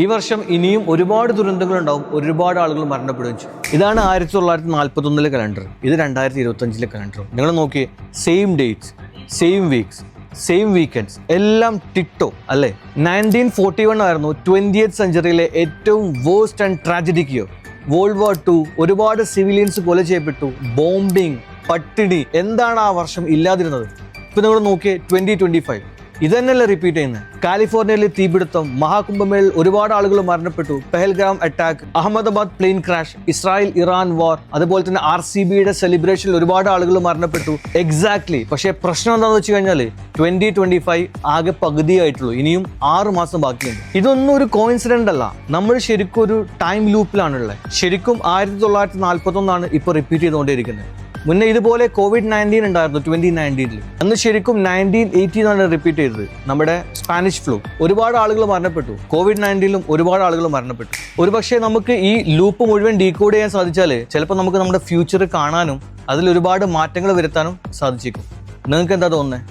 ഈ വർഷം ഇനിയും ഒരുപാട് ദുരന്തങ്ങൾ ഉണ്ടാവും, ഒരുപാട് ആളുകൾ മരണപ്പെടുകയും ചെയ്യും. ഇതാണ് 1941 കലണ്ടർ, ഇത് 2025 കലണ്ടർ. നിങ്ങൾ നോക്കിയേ, same dates, same weeks, same weekends, എല്ലാം ടിക്ടോ അല്ലേ. 1941 ആയിരുന്നു 20th സെഞ്ചുറിയിലെ ഏറ്റവും worst and tragedic year. World war 2, ഒരുപാട് സിവിലിയൻസ് കൊല ചെയ്യപ്പെട്ടു, ബോംബിങ്, പട്ടിണി. എന്താണ് ആ വർഷം ഇല്ലാതിരുന്നത്? ഇപ്പൊ നിങ്ങൾ നോക്കിയേ 2025, ഇത് തന്നെയല്ലേ റിപ്പീറ്റ് ചെയ്യുന്നത്. കാലിഫോർണിയയിലെ തീപിടുത്തം, മഹാകുംഭമേളയിൽ ഒരുപാട് ആളുകൾ മരണപ്പെട്ടു, Pahalgam attack, Ahmedabad plane crash, Israel Iran war, അതുപോലെ തന്നെ RCBയുടെ സെലിബ്രേഷനിൽ ഒരുപാട് ആളുകൾ മരണപ്പെട്ടു. എക്സാക്ട്ലി. പക്ഷേ പ്രശ്നം എന്താണെന്ന് വെച്ച് കഴിഞ്ഞാൽ 2025 ആകെ പകുതിയായിട്ടുള്ളൂ, ഇനിയും 6 മാസം ബാക്കിയുണ്ട്. ഇതൊന്നും ഒരു കോയിൻസിഡന്റ് അല്ല, നമ്മൾ ശരിക്കും ഒരു ടൈം ലൂപ്പിലാണുള്ളത്. ശരിക്കും 1941 ഇപ്പോൾ റിപ്പീറ്റ് ചെയ്തുകൊണ്ടേയിരിക്കുന്നത്. മുന്നേ ഇതുപോലെ COVID-19 ഉണ്ടായിരുന്നു 2019. അന്ന് ശരിക്കും 1918 റിപ്പീറ്റ് ചെയ്തത്, നമ്മുടെ സ്പാനിഷ് ഫ്ലൂ. ഒരുപാട് ആളുകൾ മരണപ്പെട്ടു. COVID-19 ഒരുപാട് ആളുകൾ മരണപ്പെട്ടു. ഒരുപക്ഷെ നമുക്ക് ഈ ലൂപ്പ് മുഴുവൻ ഡീകോഡ് ചെയ്യാൻ സാധിച്ചാൽ ചിലപ്പോൾ നമുക്ക് നമ്മുടെ ഫ്യൂച്ചർ കാണാനും അതിൽ ഒരുപാട് മാറ്റങ്ങൾ വരുത്താനും സാധിച്ചേക്കും. നിങ്ങൾക്ക് എന്താ തോന്നുന്നത്?